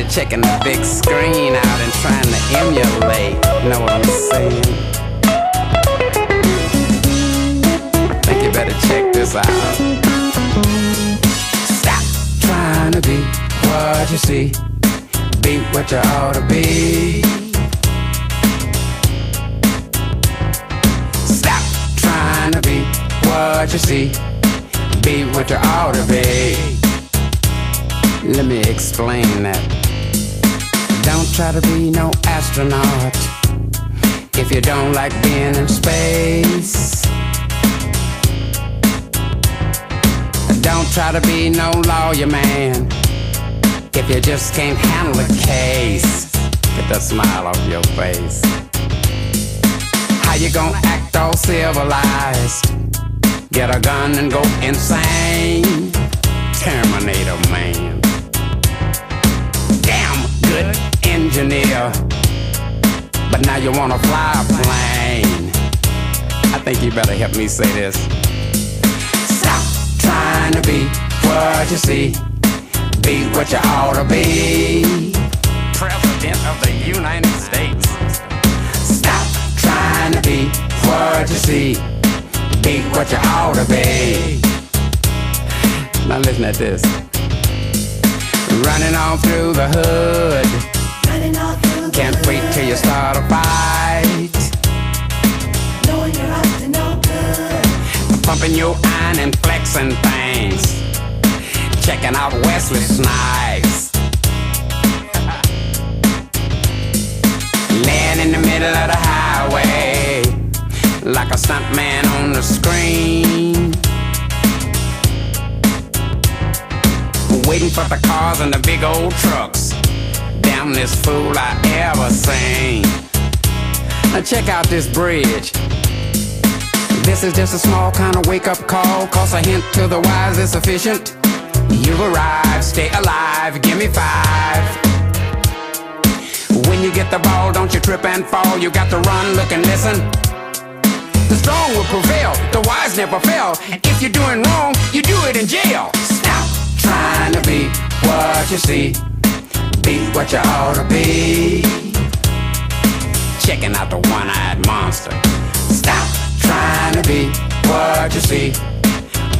Everybody checking the big screen out and trying to emulate. You know what I'm saying? Think you better check this out. Stop trying to be what you see. Be what you ought to be. Stop trying to be what you see. Be what you ought to be. Let me explain that. Don't try to be no astronaut if you don't like being in space. Don't try to be no lawyer man if you just can't handle a case. Get that smile off your face. How you gonna act all civilized? Get a gun and go insane. Terminator man. Damn good engineer, but now you wanna fly a plane. I think you better help me say this. Stop trying to be what you see. Be what you ought to be. President of the United States. Stop trying to be what you see. Be what you ought to be. Now listen at this. Running all through the hood. Can't wait till you start a fight. Knowing you're up to no good. Pumping your iron and flexing things. Checking out Wesley Snipes. Laying in the middle of the highway like a stuntman on the screen. Waiting for the cars and the big old trucks. Damn, this fool I ever seen. Now check out this bridge. This is just a small kind of wake-up call. Cause a hint to the wise is sufficient. You've arrived, stay alive, give me 5. When you get the ball, don't you trip and fall. You got to run, look and listen. The strong will prevail, the wise never fail. And if you're doing wrong, you do it in jail. Stop trying to be what you see. Be what you ought to be. Checking out the one-eyed monster. Stop trying to be what you see.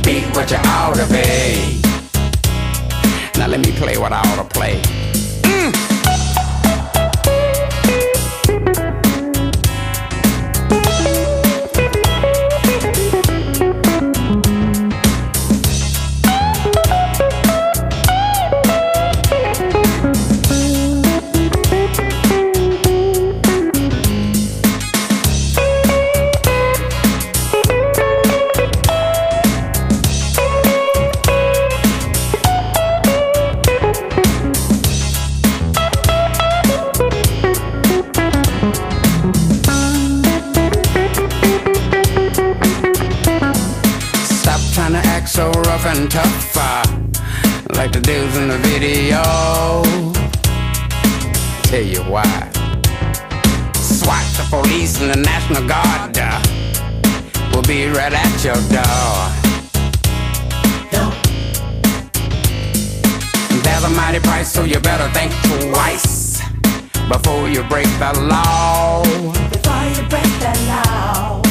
Be what you ought to be. Now let me play what I ought to play. Trying to act so rough and tough, like the dudes in the video. Tell you why. SWAT, the police, and the National Guard will be right at your door. There's a mighty price, so you better think twice before you break the law. Before you break the law.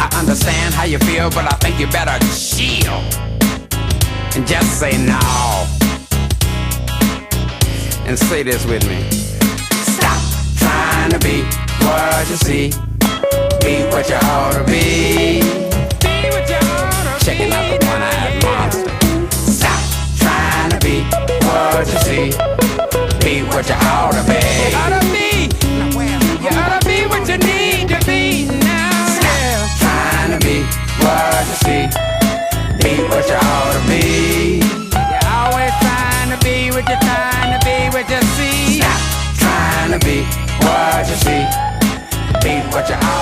I understand how you feel, but I think you better chill and just say no. And say this with me. Stop trying to be what you see. Be what you ought to be. Be what you ought to be. Checking out the one-eyed monster. Stop trying to be what you see. Be what you ought to be. You ought to be. You ought to be what you need to be now. Trying to be what you see. Be what you ought to be. You're always trying to be what you're trying to be, what you see. Stop trying to be what you see. Be what you ought to be.